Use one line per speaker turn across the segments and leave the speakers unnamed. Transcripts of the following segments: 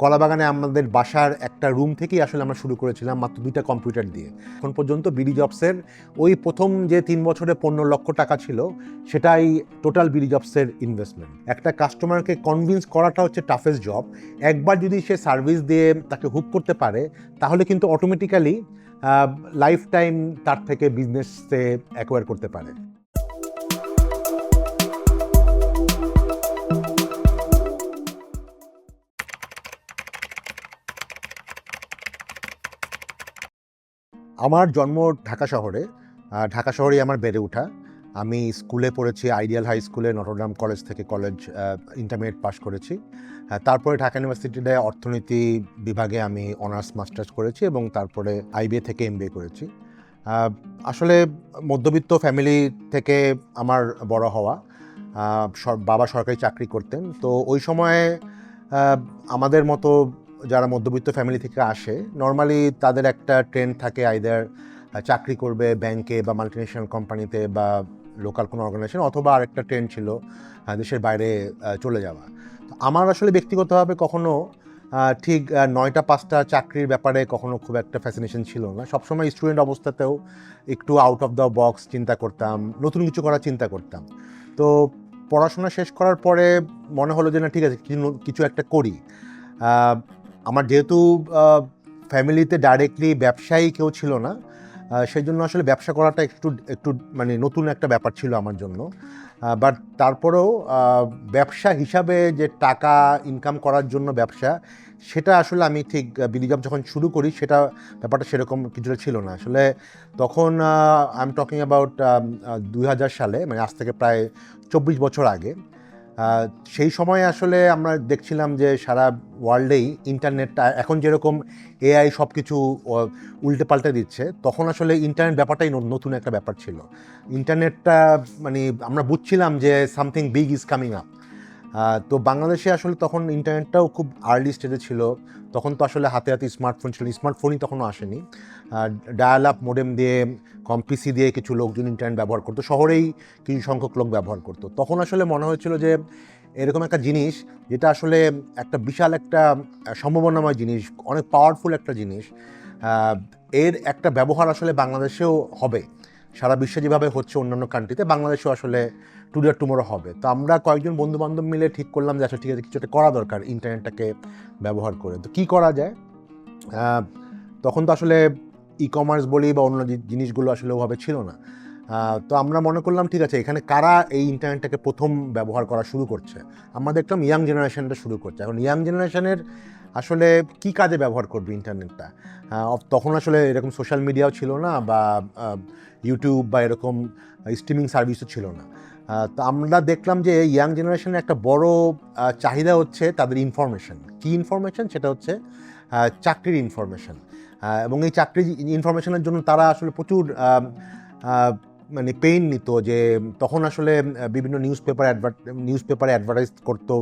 কলাবাগানে আমাদের বাসার একটা রুম থেকেই আসলে আমরা শুরু করেছিলাম মাত্র 2টা কম্পিউটার দিয়ে। এখন পর্যন্ত বিডি জবসের ওই প্রথম যে 3 বছরে 15 লক্ষ টাকা ছিল, সেটাই টোটাল বিডি জবসের ইনভেস্টমেন্ট। একটা কাস্টমারকে কনভিন্স করাটা হচ্ছে টাফেস্ট জব। একবার যদি সে সার্ভিস দিয়ে তাকে হুক করতে পারে, তাহলে কিন্তু অটোমেটিক্যালি লাইফ টাইম তার থেকে বিজনেসে অ্যাকোয়ার করতে পারে। আমার জন্ম ঢাকা শহরে। ঢাকা শহরেই আমার বেড়ে ওঠা। আমি স্কুলে পড়েছি আইডিয়াল হাই স্কুলে, নটরডেম কলেজ থেকে ইন্টারমিডিয়েট পাস করেছি। তারপরে ঢাকা ইউনিভার্সিটিতে অর্থনীতি বিভাগে আমি অনার্স মাস্টার্স করেছি এবং তারপরে আইবিএ থেকে এমবিএ করেছি। আসলে মধ্যবিত্ত ফ্যামিলি থেকে আমার বড় হওয়া। বাবা সরকারি চাকরি করতেন। তো ওই সময়ে আমাদের মতো যারা মধ্যবিত্ত ফ্যামিলি থেকে আসে, নর্মালি তাদের একটা ট্রেন্ড থাকে আইদার চাকরি করবে ব্যাংকে বা মাল্টিনেশনাল কোম্পানিতে বা লোকাল কোনো অর্গানাইজেশন, অথবা আরেকটা ট্রেন্ড ছিল দেশের বাইরে চলে যাওয়া। তো আমার আসলে ব্যক্তিগতভাবে কখনো ঠিক 9টা 5টা চাকরির ব্যাপারে কখনো খুব একটা ফ্যাসিনেশন ছিল না। সবসময় স্টুডেন্ট অবস্থাতেও একটু আউট অফ দ্য বক্স চিন্তা করতাম, নতুন কিছু করার চিন্তা করতাম। তো পড়াশোনা শেষ করার পরে মনে হলো যে না, ঠিক আছে, কিছু একটা করি। আমার যেহেতু ফ্যামিলিতে ডাইরেক্টলি ব্যবসায়ী কেউ ছিল না, সেই জন্য আসলে ব্যবসা করাটা একটু মানে নতুন একটা ব্যাপার ছিল আমার জন্য। বাট তারপরেও ব্যবসা হিসাবে যে টাকা ইনকাম করার জন্য ব্যবসা, সেটা আসলে আমি ঠিক বিডি জব যখন শুরু করি সেটা ব্যাপারটা সেরকম কিছুটা ছিল না। আসলে তখন আই এম টকিং অ্যাবাউট 2000 সালে, মানে আজ থেকে প্রায় 24 বছর আগে। সেই সময়ে আসলে আমরা দেখছিলাম যে সারা ওয়ার্ল্ডেই ইন্টারনেটটা এখন যেরকম এআই সব কিছু উল্টে পাল্টে দিচ্ছে, তখন আসলে ইন্টারনেট ব্যাপারটাই নতুন একটা ব্যাপার ছিল। ইন্টারনেটটা মানে আমরা বুঝছিলাম যে something big is coming up. তো বাংলাদেশে আসলে তখন ইন্টারনেটটাও খুব আর্লি স্টেজে ছিল। তখন তো আসলে হাতে হাতে স্মার্টফোন ছিল, স্মার্টফোনই তখনও আসেনি। ডায়াল আপ মোডেম দিয়ে, পিসি দিয়ে কিছু লোকজন ইন্টারনেট ব্যবহার করতো, শহরেই কিছু সংখ্যক লোক ব্যবহার করতো। তখন আসলে মনে হয়েছিল যে এরকম একটা জিনিস, যেটা আসলে একটা বিশাল একটা সম্ভাবনাময় জিনিস, অনেক পাওয়ারফুল একটা জিনিস, এর একটা ব্যবহার আসলে বাংলাদেশেও হবে। সারা বিশ্বে যেভাবে হচ্ছে অন্যান্য কান্ট্রিতে, বাংলাদেশেও আসলে টুডে টুমোরো হবে। তো আমরা কয়েকজন বন্ধুবান্ধব মিলে ঠিক করলাম যে আসলে ঠিক আছে, কিছু একটা করা দরকার ইন্টারনেটটাকে ব্যবহার করে। তো কী করা যায়? তখন তো আসলে ই কমার্স বলি বা অন্য জিনিসগুলো আসলে ওভাবে ছিল না। তো আমরা মনে করলাম ঠিক আছে, এখানে কারা এই ইন্টারনেটটাকে প্রথম ব্যবহার করা শুরু করছে। আমরা দেখলাম ইয়াং জেনারেশনটা শুরু করছে। এখন ইয়াং জেনারেশনের আসলে কী কাজে ব্যবহার করবে ইন্টারনেটটা? তখন আসলে এরকম সোশ্যাল মিডিয়াও ছিল না, বা ইউটিউব বা এরকম স্ট্রিমিং সার্ভিসও ছিল না। তো আমরা দেখলাম যে ইয়াং জেনারেশনের একটা বড় চাহিদা হচ্ছে তাদের ইনফরমেশন। কী ইনফরমেশন? সেটা হচ্ছে চাকরির ইনফরমেশন। এবং এই চাকরির ইনফরমেশনের জন্য তারা আসলে প্রচুর মানে পেইন নিত। যে তখন আসলে বিভিন্ন নিউজ পেপারে অ্যাডভার্টাইজ করতো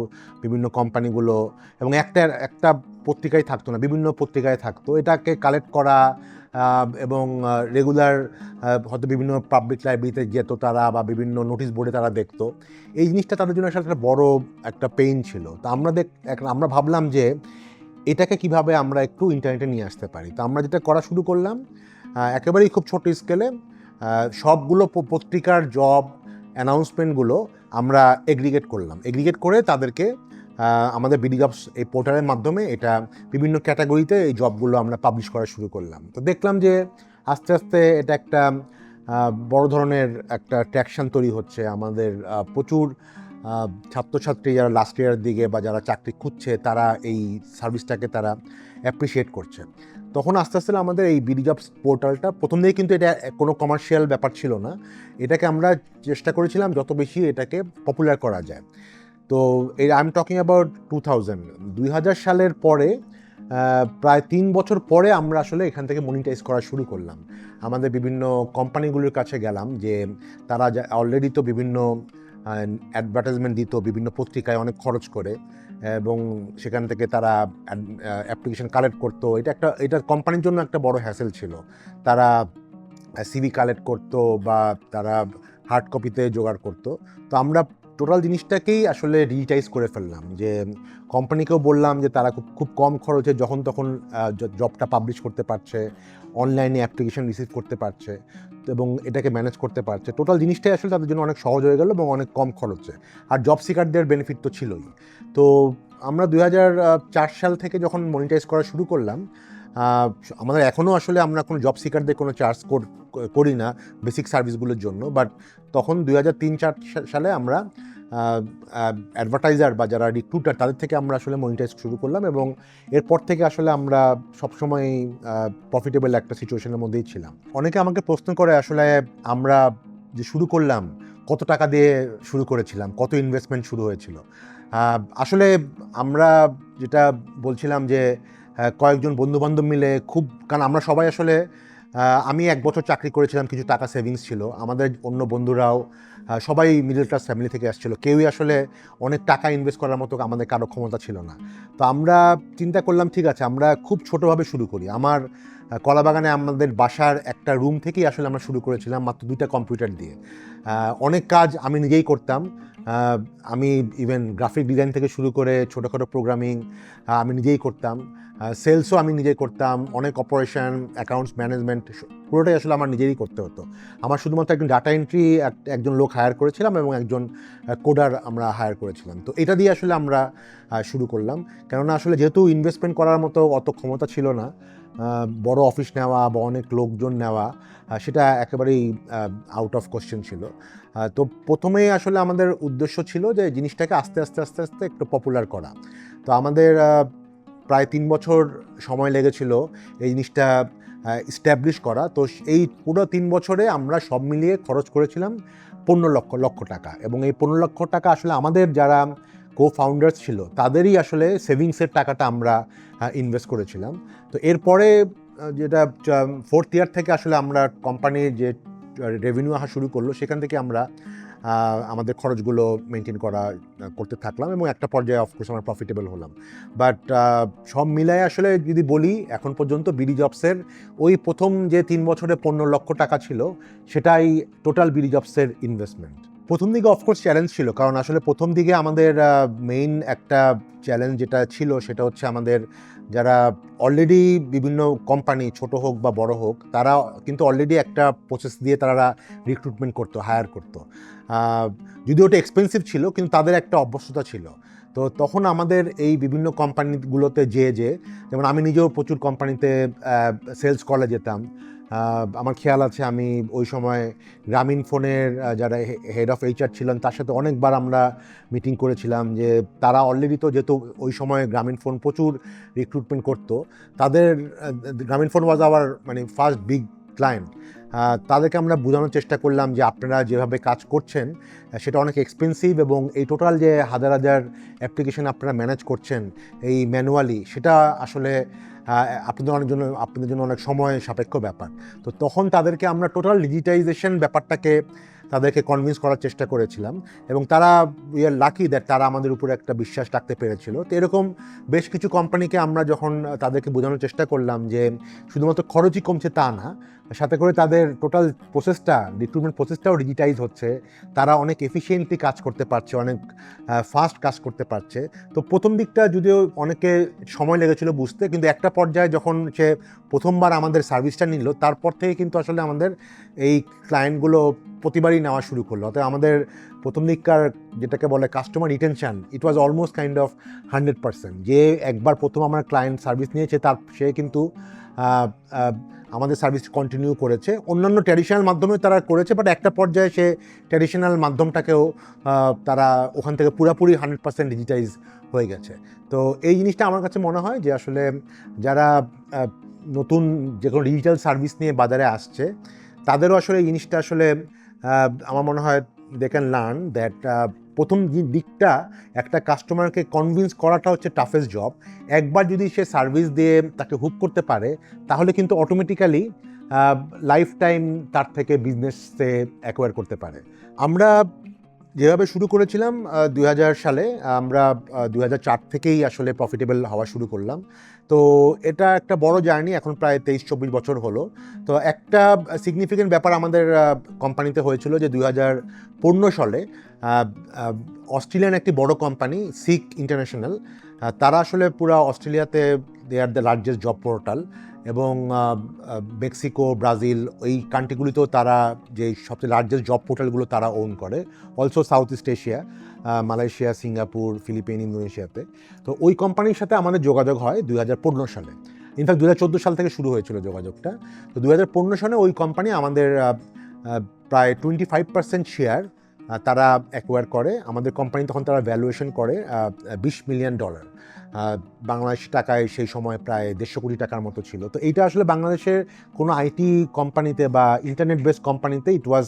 বিভিন্ন কোম্পানিগুলো, এবং একটা পত্রিকায় থাকতো না, বিভিন্ন পত্রিকায় থাকতো। এটাকে কালেক্ট করা এবং রেগুলার হয়তো বিভিন্ন পাবলিক লাইব্রেরিতে যেত তারা, বা বিভিন্ন নোটিশ বোর্ডে তারা দেখতো। এই জিনিসটা তাদের জন্য আসলে একটা বড় একটা পেইন ছিল। তো আমরা ভাবলাম যে এটাকে কিভাবে আমরা একটু ইন্টারনেটে নিয়ে আসতে পারি। তো আমরা যেটা করা শুরু করলাম, একেবারেই খুব ছোট স্কেলে সবগুলো পত্রিকার জব অ্যানাউন্সমেন্টগুলো আমরা এগ্রিগেট করলাম। এগ্রিগেট করে তাদেরকে আমাদের বিডি জবস এই পোর্টালের মাধ্যমে এটা বিভিন্ন ক্যাটাগরিতে এই জবগুলো আমরা পাবলিশ করা শুরু করলাম। তো দেখলাম যে আস্তে আস্তে এটা একটা বড় ধরনের একটা ট্র্যাকশন তৈরি হচ্ছে। আমাদের প্রচুর ছাত্রছাত্রী যারা লাস্ট ইয়ারের দিকে বা যারা চাকরি খুঁজছে, তারা এই সার্ভিসটাকে তারা অ্যাপ্রিসিয়েট করছে। তখন আস্তে আস্তে আমাদের এই বিডি জবস পোর্টালটা, প্রথম দিকে কিন্তু এটা কোনো কমার্শিয়াল ব্যাপার ছিল না। এটাকে আমরা চেষ্টা করেছিলাম যত বেশি এটাকে পপুলার করা যায়। তো আই এম টকিং অ্যাবাউট 2000 সালের পরে, প্রায় 3 বছর পরে আমরা আসলে এখান থেকে মনিটাইজ করা শুরু করলাম। আমাদের বিভিন্ন কোম্পানিগুলোর কাছে গেলাম, যে তারা অলরেডি তো বিভিন্ন অ্যাডভার্টাইজমেন্ট দিত বিভিন্ন পত্রিকায় অনেক খরচ করে, এবং সেখান থেকে তারা অ্যাপ্লিকেশন কালেক্ট করতো। এটা কোম্পানির জন্য একটা বড় হ্যাসেল ছিল। তারা সিভি কালেক্ট করতো বা তারা হার্ড কপিতে জোগাড় করতো। তো আমরা টোটাল জিনিসটাকেই আসলে ডিজিটাইজ করে ফেললাম, যে কোম্পানিকেও বললাম যে তারা খুব খুব কম খরচে যখন তখন জবটা পাবলিশ করতে পারছে, অনলাইনে অ্যাপ্লিকেশন রিসিভ করতে পারছে এবং এটাকে ম্যানেজ করতে পারছে। টোটাল জিনিসটাই আসলে তাদের জন্য অনেক সহজ হয়ে গেল এবং অনেক কম খরচে। আর জব সিকারদের বেনিফিট তো ছিলই। তো আমরা 2004 সাল থেকে যখন মনিটাইজ করা শুরু করলাম, আমাদের এখনও আসলে আমরা কোনো জব সিকারদের কোনো চার্জ করি না বেসিক সার্ভিসগুলোর জন্য, বাট তখন 2003-4 সালে আমরা অ্যাডভার্টাইজার বা যারা রিক্রুটার তাদের থেকে আমরা আসলে মনিটাইজ শুরু করলাম এবং এরপর থেকে আসলে আমরা সবসময় প্রফিটেবল একটা সিচুয়েশনের মধ্যেই ছিলাম। অনেকে আমাকে প্রশ্ন করে আসলে আমরা যে শুরু করলাম কত টাকা দিয়ে শুরু করেছিলাম, কত ইনভেস্টমেন্ট শুরু হয়েছিল। আসলে আমরা যেটা বলছিলাম যে কয়েকজন বন্ধুবান্ধব মিলে কারণ আমরা সবাই আসলে আমি 1 বছর চাকরি করেছিলাম, কিছু টাকা সেভিংস ছিল, আমাদের অন্য বন্ধুরাও সবাই মিডল ক্লাস ফ্যামিলি থেকে আসছিল, কেউই আসলে অনেক টাকা ইনভেস্ট করার মতো আমাদের কারো ক্ষমতা ছিল না। তো আমরা চিন্তা করলাম ঠিক আছে আমরা খুব ছোটোভাবে শুরু করি। আমার কলাবাগানে আমাদের বাসার একটা রুম থেকেই আসলে আমরা শুরু করেছিলাম মাত্র 2টা কম্পিউটার দিয়ে। অনেক কাজ আমি নিজেই করতাম। আমি ইভেন গ্রাফিক ডিজাইন থেকে শুরু করে ছোটোখাটো প্রোগ্রামিং আমি নিজেই করতাম, সেলসও আমি নিজেই করতাম, অনেক অপারেশন, অ্যাকাউন্টস ম্যানেজমেন্ট পুরোটাই আসলে আমার নিজেরই করতে হতো। আমার শুধুমাত্র একজন ডাটা এন্ট্রি একজন লোক হায়ার করেছিলাম এবং একজন কোডার আমরা হায়ার করেছিলাম। তো এটা দিয়ে আসলে আমরা শুরু করলাম, কেননা আসলে যেহেতু ইনভেস্টমেন্ট করার মতো অত ক্ষমতা ছিল না, বড় অফিস নেওয়া বা অনেক লোকজন নেওয়া সেটা একেবারেই আউট অফ কোশ্চেন ছিল। তো প্রথমেই আসলে আমাদের উদ্দেশ্য ছিল যে জিনিসটাকে আস্তে আস্তে আস্তে আস্তে একটু পপুলার করা। তো আমাদের প্রায় 3 বছর সময় লেগেছিল এই জিনিসটা এস্টাবলিশ করা। তো এই পুরো 3 বছরে আমরা সব মিলিয়ে খরচ করেছিলাম 15 লক্ষ টাকা এবং এই 15 লক্ষ টাকা আসলে আমাদের যারা কো-ফাউন্ডার্স ছিল তাদেরই আসলে সেভিংসের টাকাটা আমরা ইনভেস্ট করেছিলাম। তো এরপরে যেটা 4th ইয়ার থেকে আসলে আমরা কোম্পানির যে রেভিনিউ আসা শুরু করলো সেখান থেকে আমরা আমাদের খরচগুলো মেনটেন করতে থাকলাম এবং একটা পর্যায়ে অফকোর্স আমরা প্রফিটেবল হলাম। বাট সব মিলায় আসলে যদি বলি এখন পর্যন্ত বিডি জবসের ওই প্রথম যে 3 বছরে 15 লক্ষ টাকা ছিল সেটাই টোটাল বিডি জবসের ইনভেস্টমেন্ট। প্রথম দিকে অফকোর্স চ্যালেঞ্জ ছিল, কারণ আসলে প্রথম দিকে আমাদের মেইন একটা চ্যালেঞ্জ যেটা ছিল সেটা হচ্ছে আমাদের যারা অলরেডি বিভিন্ন কোম্পানি ছোট হোক বা বড় হোক তারা কিন্তু অলরেডি একটা প্রসেস দিয়ে তারা রিক্রুটমেন্ট করতো, হায়ার করতো। যদিও ওটা এক্সপেন্সিভ ছিল কিন্তু তাদের একটা অভ্যস্ততা ছিল। তো তখন আমাদের এই বিভিন্ন কোম্পানিগুলোতে যেমন আমি নিজেও প্রচুর কোম্পানিতে সেলস কলে যেতাম। আমার খেয়াল আছে আমি ওই সময় গ্রামীণ ফোনের যারা হেড অফ এইচআর ছিলেন তার সাথে অনেকবার আমরা মিটিং করেছিলাম যে তারা অলরেডি তো যেহেতু ওই সময় গ্রামীণ ফোন প্রচুর রিক্রুটমেন্ট করতো, তাদের গ্রামীণ phone was our first big client. তাদেরকে আমরা বোঝানোর চেষ্টা করলাম যে আপনারা যেভাবে কাজ করছেন সেটা অনেক এক্সপেন্সিভ এবং এই টোটাল যে হাজার হাজার অ্যাপ্লিকেশন আপনারা ম্যানেজ করছেন এই ম্যানুয়ালি, সেটা আসলে আপনাদের জন্য অনেক সময় সাপেক্ষ ব্যাপার। তো তখন তাদেরকে আমরা টোটাল ডিজিটাইজেশন ব্যাপারটাকে তাদেরকে কনভিন্স করার চেষ্টা করেছিলাম এবং তারা উই আর লাকি দ্যাট তারা আমাদের উপরে একটা বিশ্বাস রাখতে পেরেছিল। তো এরকম বেশ কিছু কোম্পানিকে আমরা যখন তাদেরকে বোঝানোর চেষ্টা করলাম যে শুধুমাত্র খরচই কমছে তা না, সাথে করে তাদের টোটাল রিক্রুটমেন্ট প্রসেসটাও ডিজিটাইজ হচ্ছে, তারা অনেক এফিশিয়েন্টলি কাজ করতে পারছে, অনেক ফাস্ট কাজ করতে পারছে। তো প্রথম দিকটা যদিও অনেকে সময় লেগেছিল বুঝতে, কিন্তু একটা পর্যায়ে যখন সে প্রথমবার আমাদের সার্ভিসটা নিল তারপর থেকে কিন্তু আসলে আমাদের এই ক্লায়েন্টগুলো প্রতিবারই নেওয়া শুরু করলো। অর্থাৎ আমাদের প্রথম দিককার যেটাকে বলে customer retention, it was almost kind of 100%। যে একবার প্রথম আমার ক্লায়েন্ট সার্ভিস নিয়েছে সে কিন্তু আমাদের সার্ভিস কন্টিনিউ করেছে। অন্যান্য ট্র্যাডিশনাল মাধ্যমেও তারা করেছে, বাট একটা পর্যায়ে সে ট্র্যাডিশনাল মাধ্যমটাকেও তারা ওখান থেকে পুরোপুরি 100% ডিজিটাইজ হয়ে গেছে। তো এই জিনিসটা আমার কাছে মনে হয় যে আসলে যারা নতুন যে কোনো ডিজিটাল সার্ভিস নিয়ে বাজারে আসছে তাদেরও আসলে এই জিনিসটা আসলে আমার মনে হয় দে ক্যান লার্ন দ্যাট প্রথম দিকটা একটা কাস্টমারকে কনভিন্স করাটা হচ্ছে টাফেস্ট জব। একবার যদি সে সার্ভিস দিয়ে তাকে হুক করতে পারে তাহলে কিন্তু অটোমেটিক্যালি লাইফ টাইম তার থেকে বিজনেসে অ্যাকোয়ার করতে পারে। আমরা যেভাবে শুরু করেছিলাম ২০০০ সালে, আমরা ২০০৪ থেকেই আসলে প্রফিটেবল হওয়া শুরু করলাম। তো এটা একটা বড় জার্নি, এখন প্রায় ২৩-২৪ বছর হলো। তো একটা সিগনিফিকেন্ট ব্যাপার আমাদের কোম্পানিতে হয়েছিল যে ২০১৫ সালে আ আ অস্ট্রেলিয়ান একটি বড় কোম্পানি সিক ইন্টারন্যাশনাল, তারা আসলে পুরা অস্ট্রেলিয়াতে they are the largest job portal, এবং মেক্সিকো, ব্রাজিল এই কান্ট্রিগুলিতেও তারা যে সবচেয়ে লার্জেস্ট জব পোর্টালগুলো তারা ওন করে। Also South East Asia, Malaysia, Singapore, Philippine, ইন্দোনেশিয়াতে। তো ওই কোম্পানির সাথে আমাদের যোগাযোগ হয় ২০১৫ সালে। ইনফ্যাক্ট ২০১৪ সাল থেকে শুরু হয়েছিল যোগাযোগটা। তো ২০১৫ সালে ওই কোম্পানি আমাদের প্রায় 25% শেয়ার তারা অ্যাকোয়ার করে। আমাদের কোম্পানি তখন তারা ভ্যালুয়েশন করে $20 মিলিয়ন। বাংলাদেশি টাকায় সেই সময় প্রায় ১৫০ কোটি টাকার মতো ছিল। তো এইটা আসলে বাংলাদেশের কোনো আইটি কোম্পানিতে বা ইন্টারনেট বেসড কোম্পানিতে ইট ওয়াজ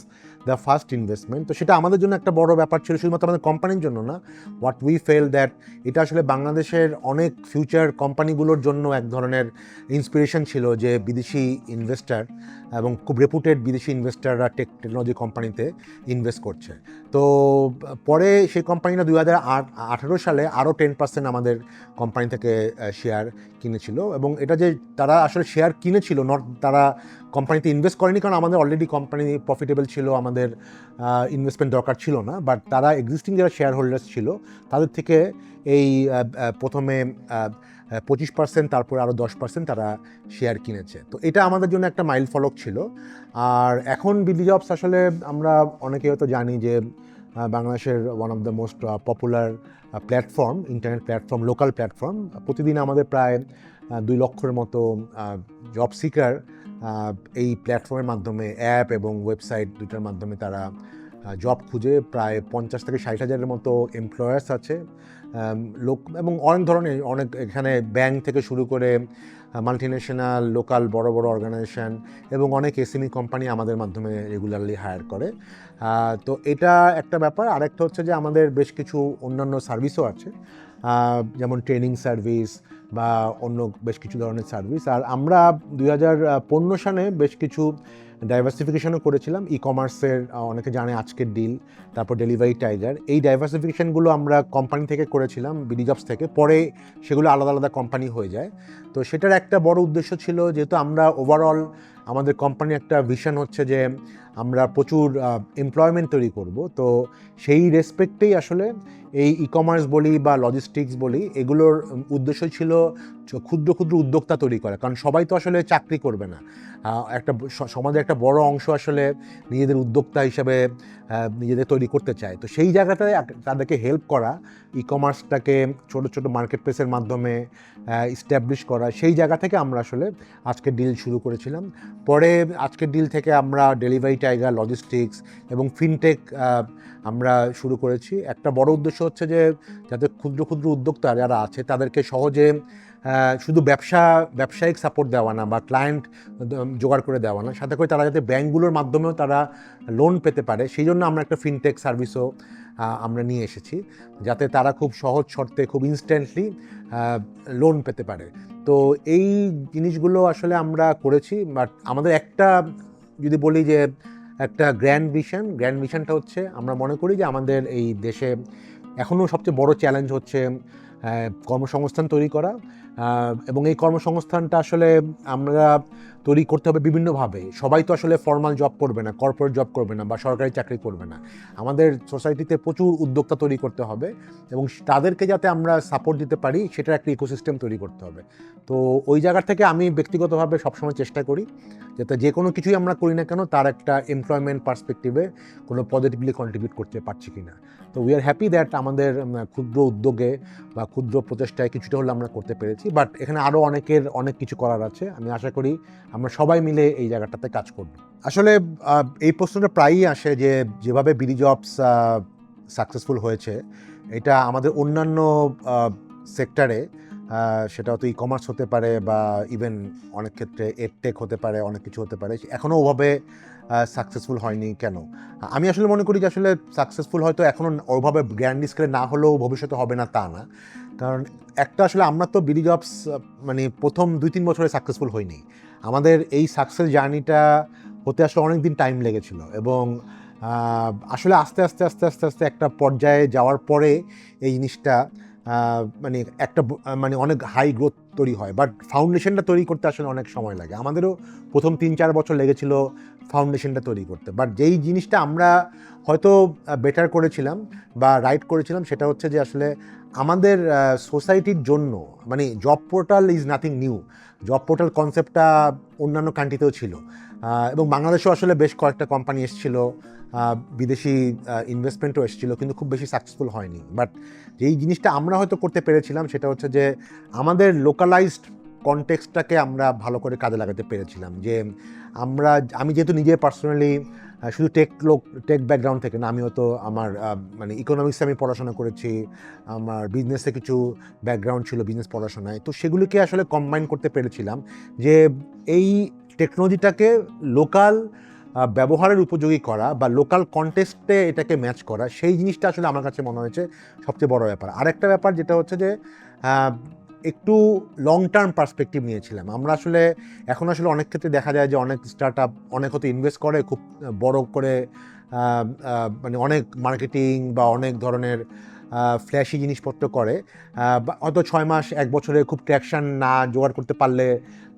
দ্য ফার্স্ট ইনভেস্টমেন্ট। তো সেটা আমাদের জন্য একটা বড় ব্যাপার ছিল, শুধুমাত্র আমাদের কোম্পানির জন্য না। হোয়াট উই ফেল দ্যাট এটা আসলে বাংলাদেশের অনেক ফিউচার কোম্পানিগুলোর জন্য এক ধরনের ইন্সপিরেশন ছিল যে বিদেশি ইনভেস্টার এবং খুব রেপুটেড বিদেশি ইনভেস্টাররা টেকনোলজি কোম্পানিতে ইনভেস্ট করছে। তো পরে সেই কোম্পানিটা ২০১৮ সালে আরও 10% আমাদের কোম্পানি থেকে শেয়ার কিনেছিল, এবং এটা যে তারা আসলে শেয়ার কিনেছিল, নট তারা কোম্পানিতে ইনভেস্ট করেনি, কারণ আমাদের অলরেডি কোম্পানি প্রফিটেবল ছিল, আমাদের ইনভেস্টমেন্ট দরকার ছিল না। বাট তারা এক্সিস্টিং যারা শেয়ার হোল্ডার্স ছিল তাদের থেকে এই প্রথমে 25%, তারপরে আরও 10% তারা শেয়ার কিনেছে। তো এটা আমাদের জন্য একটা মাইল ফলক ছিল। আর এখন বিডি জবস আসলে আমরা অনেকে হয়তো জানি যে বাংলাদেশের one of the most popular platform, internet platform, local platform. প্রতিদিন আমাদের প্রায় ২ লক্ষের মতো জব সিকার এই প্ল্যাটফর্মের মাধ্যমে, অ্যাপ এবং ওয়েবসাইট দুইটার মাধ্যমে তারা জব খুঁজে। প্রায় ৫০ থেকে ৬০ হাজারের মতো এমপ্লয়ার্স আছে লোক, এবং অনেক ধরনের, অনেক এখানে ব্যাংক থেকে শুরু করে মাল্টিন্যাশনাল, লোকাল বড় বড় অর্গানাইজেশন এবং অনেক এসএমই কোম্পানি আমাদের মাধ্যমে রেগুলারলি হায়ার করে। তো এটা একটা ব্যাপার। আরেকটা হচ্ছে যে আমাদের বেশ কিছু অন্যান্য সার্ভিসও আছে, যেমন ট্রেনিং সার্ভিস বা অন্য বেশ কিছু ধরনের সার্ভিস। আর আমরা ২০১৫ সালে বেশ কিছু ডাইভার্সিফিকেশনও করেছিলাম। ই কমার্সের অনেকে জানে আজকের ডিল, তারপর ডেলিভারি টাইগার, এই ডাইভার্সিফিকেশনগুলো আমরা কোম্পানি থেকে করেছিলাম, বিডি জবস থেকে। পরে সেগুলো আলাদা আলাদা কোম্পানি হয়ে যায়। তো সেটার একটা বড় উদ্দেশ্য ছিল, যেহেতু আমরা ওভারঅল আমাদের কোম্পানির একটা ভিশন হচ্ছে যে আমরা প্রচুর এমপ্লয়মেন্ট তৈরি করব। তো সেই রেসপেক্টেই আসলে এই ই কমার্স বলি বা লজিস্টিক্স বলি, এগুলোর উদ্দেশ্য ছিল ক্ষুদ্র ক্ষুদ্র উদ্যোক্তা তৈরি করা। কারণ সবাই তো আসলে চাকরি করবে না, একটা সমাজের একটা বড় অংশ আসলে নিজেদের উদ্যোক্তা হিসাবে নিজেদের তৈরি করতে চায়। তো সেই জায়গাটায় তাদেরকে হেল্প করা, ই কমার্সটাকে ছোটো ছোটো মার্কেট প্লেসের মাধ্যমে ইস্টাবলিশ করা, সেই জায়গা থেকে আমরা আসলে আজকের ডিল শুরু করেছিলাম। পরে আজকের ডিল থেকে আমরা ডেলিভারি টাইগার, লজিস্টিক্স এবং ফিনটেক আমরা শুরু করেছি। একটা বড় উদ্দেশ্য হচ্ছে যে যাতে ক্ষুদ্র ক্ষুদ্র উদ্যোক্তা যারা আছে তাদেরকে সহজে শুধু ব্যবসায়িক সাপোর্ট দেওয়া না বা ক্লায়েন্ট জোগাড় করে দেওয়া না, সাথে করে তারা যাতে ব্যাঙ্কগুলোর মাধ্যমেও তারা লোন পেতে পারে, সেই জন্য আমরা একটা ফিনটেক সার্ভিসও আমরা নিয়ে এসেছি, যাতে তারা খুব সহজ শর্তে, খুব ইনস্ট্যান্টলি লোন পেতে পারে। তো এই জিনিসগুলো আসলে আমরা করেছি। বাট আমাদের একটা, যদি বলি যে একটা গ্র্যান্ড ভিশনটা হচ্ছে, আমরা মনে করি যে আমাদের এই দেশে এখনও সবচেয়ে বড় চ্যালেঞ্জ হচ্ছে কর্মসংস্থান তৈরি করা। এবং এই কর্মসংস্থানটা আসলে আমরা তৈরি করতে হবে বিভিন্নভাবে। সবাই তো আসলে ফর্মাল জব করবে না, কর্পোরেট জব করবে না বা সরকারি চাকরি করবে না। আমাদের সোসাইটিতে প্রচুর উদ্যোক্তা তৈরি করতে হবে, এবং তাদেরকে যাতে আমরা সাপোর্ট দিতে পারি সেটার একটা ইকোসিস্টেম তৈরি করতে হবে। তো ওই জায়গা থেকে আমি ব্যক্তিগতভাবে সবসময় চেষ্টা করি যাতে যে কোনো কিছুই আমরা করি না কেন তার একটা এমপ্লয়মেন্ট পার্সপেক্টিভে কোনো পজিটিভলি কন্ট্রিবিউট করতে পারছি কি না। তো উই আর হ্যাপি দ্যাট আমাদের ক্ষুদ্র উদ্যোগে বা ক্ষুদ্র প্রচেষ্টায় কিছুটা হলে আমরা করতে পেরেছি। বাট এখানে আরও অনেক কিছু করার আছে। আমি আশা করি আমরা সবাই মিলে এই জায়গাটাতে কাজ করব। আসলে এই প্রশ্নটা প্রায়ই আসে যে যেভাবে বিডি জবস সাকসেসফুল হয়েছে, এটা আমাদের অন্যান্য সেক্টরে, সেটা হয়তো ই কমার্স হতে পারে বা ইভেন অনেক ক্ষেত্রে এডটেক হতে পারে, অনেক কিছু হতে পারে, এখনও ওভাবে সাকসেসফুল হয়নি কেন? আমি আসলে মনে করি যে আসলে সাকসেসফুল হয়তো এখনও ওভাবে গ্র্যান্ড স্কেলে না হলেও ভবিষ্যতে হবে না তা না। কারণ একটা আসলে আমরা তো বিডি জবস মানে প্রথম ২-৩ বছরে সাকসেসফুল হইনি। আমাদের এই সাকসেস জার্নিটা হতে আসলে অনেক দিন টাইম লেগেছিল, এবং আসলে আস্তে আস্তে আস্তে আস্তে আস্তে একটা পর্যায়ে যাওয়ার পরে এই জিনিসটা মানে একটা মানে অনেক হাই গ্রোথ তৈরি হয়, বাট ফাউন্ডেশনটা তৈরি করতে আসলে অনেক সময় লাগে। আমাদেরও প্রথম 3-4 বছর লেগেছিল ফাউন্ডেশনটা তৈরি করতে, বাট যেই জিনিসটা আমরা হয়তো বেটার করেছিলাম বা রাইট করেছিলাম সেটা হচ্ছে যে আসলে আমাদের সোসাইটির জন্য মানে job portal is nothing new. Job portal কনসেপ্টটা অন্যান্য কান্ট্রিতেও ছিল, এবং বাংলাদেশেও আসলে বেশ কয়েকটা কোম্পানি এসেছিল, বিদেশি ইনভেস্টমেন্টও এসেছিল, কিন্তু খুব বেশি সাকসেসফুল হয়নি। বাট যেই জিনিসটা আমরা হয়তো করতে পেরেছিলাম সেটা হচ্ছে যে আমাদের লোকালাইজড কনটেক্সটটাকে আমরা ভালো করে কাজে লাগাতে পেরেছিলাম। যে আমি যেহেতু নিজে পার্সোনালি শুধু টেক ব্যাকগ্রাউন্ড থেকে না, আমি হয়তো আমার মানে ইকোনমিক্সে আমি পড়াশোনা করেছি, আমার বিজনেসে কিছু ব্যাকগ্রাউন্ড ছিল বিজনেস পড়াশোনায়, তো সেগুলিকে আসলে কম্বাইন করতে পেরেছিলাম যে এই টেকনোলজিটাকে লোকাল ব্যবহারের উপযোগী করা বা লোকাল কনটেক্সটে এটাকে ম্যাচ করা, সেই জিনিসটা আসলে আমার কাছে মনে হয়েছে সবচেয়ে বড় ব্যাপার। আরেকটা ব্যাপার যেটা হচ্ছে যে একটু লং টার্ম পার্সপেক্টিভ নিয়েছিলাম আমরা। আসলে এখন আসলে অনেক ক্ষেত্রে দেখা যায় যে অনেক স্টার্ট আপ অনেক হয়তো ইনভেস্ট করে খুব বড় করে, মানে অনেক মার্কেটিং বা অনেক ধরনের ফ্ল্যাশি জিনিসপত্র করে, হয়তো 6 মাস 1 বছরে খুব ট্র্যাকশন না জোগাড় করতে পারলে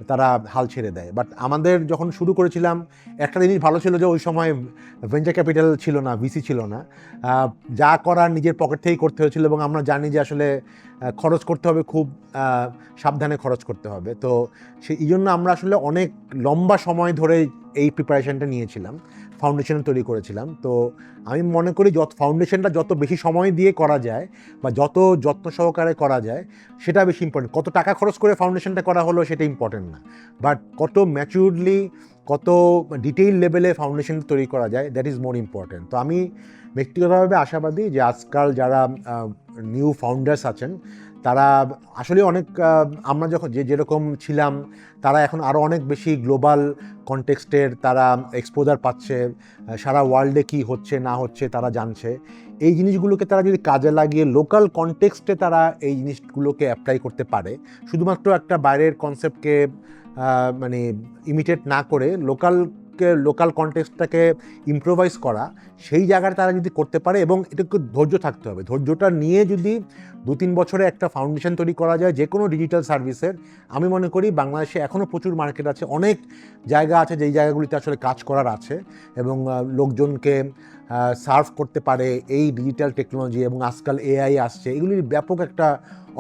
তারা হাল ছেড়ে দেয়। বাট আমাদের যখন শুরু করেছিলাম একটা জিনিস ভালো ছিল যে ওই সময় ভেঞ্চার ক্যাপিটাল ছিল না, ভিসি ছিল না, যা করার নিজের পকেট থেকেই করতে হয়েছিল, এবং আমরা জানি যে আসলে খরচ করতে হবে, খুব সাবধানে খরচ করতে হবে। তো এই জন্য আমরা আসলে অনেক লম্বা সময় ধরে এই প্রিপারেশনটা নিয়েছিলাম, ফাউন্ডেশন তৈরি করেছিলাম। তো আমি মনে করি ফাউন্ডেশনটা যত বেশি সময় দিয়ে করা যায় বা যত যত্ন সহকারে করা যায় সেটা বেশি ইম্পর্টেন্ট। কত টাকা খরচ করে ফাউন্ডেশনটা করা হলো সেটা ইম্পর্টেন্ট না, বাট কত ম্যাচিউরলি কত ডিটেইল লেভেলে ফাউন্ডেশন তৈরি করা যায়, দ্যাট ইজ মোর ইম্পর্টেন্ট। তো আমি ব্যক্তিগতভাবে আশাবাদী যে আজকাল যারা নিউ ফাউন্ডার্স আছেন তারা আসলে অনেক, আমরা যখন যেরকম ছিলাম তারা এখন আরও অনেক বেশি গ্লোবাল কনটেক্সটের তারা এক্সপোজার পাচ্ছে, সারা ওয়ার্ল্ডে কী হচ্ছে না হচ্ছে তারা জানছে। এই জিনিসগুলোকে তারা যদি কাজে লাগিয়ে লোকাল কনটেক্সটে তারা এই জিনিসগুলোকে অ্যাপ্লাই করতে পারে, শুধুমাত্র একটা বাইরের কনসেপ্টকে মানে ইমিটেট না করে লোকাল কনটেক্সটটাকে ইম্প্রোভাইজ করা, সেই জায়গাটা তারা যদি করতে পারে, এবং এটাকে ধৈর্য থাকতে হবে। ধৈর্যটা নিয়ে যদি 2-3 বছরে একটা ফাউন্ডেশন তৈরি করা যায় যে কোনো ডিজিটাল সার্ভিসের, আমি মনে করি বাংলাদেশে এখনও প্রচুর মার্কেট আছে, অনেক জায়গা আছে যেই জায়গাগুলিতে আসলে কাজ করার আছে, এবং লোকজনকে সার্ভ করতে পারে এই ডিজিটাল টেকনোলজি, এবং আজকাল এআই আসছে, এগুলির ব্যাপক একটা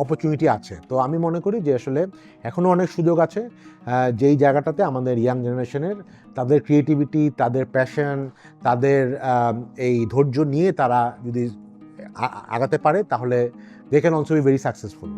অপরচুনিটি আছে। তো আমি মনে করি যে আসলে এখনও অনেক সুযোগ আছে যেই জায়গাটাতে আমাদের ইয়াং জেনারেশনের তাদের ক্রিয়েটিভিটি, তাদের প্যাশন, তাদের এই ধৈর্য নিয়ে তারা যদি আগাতে পারে তাহলে they can also be very successful.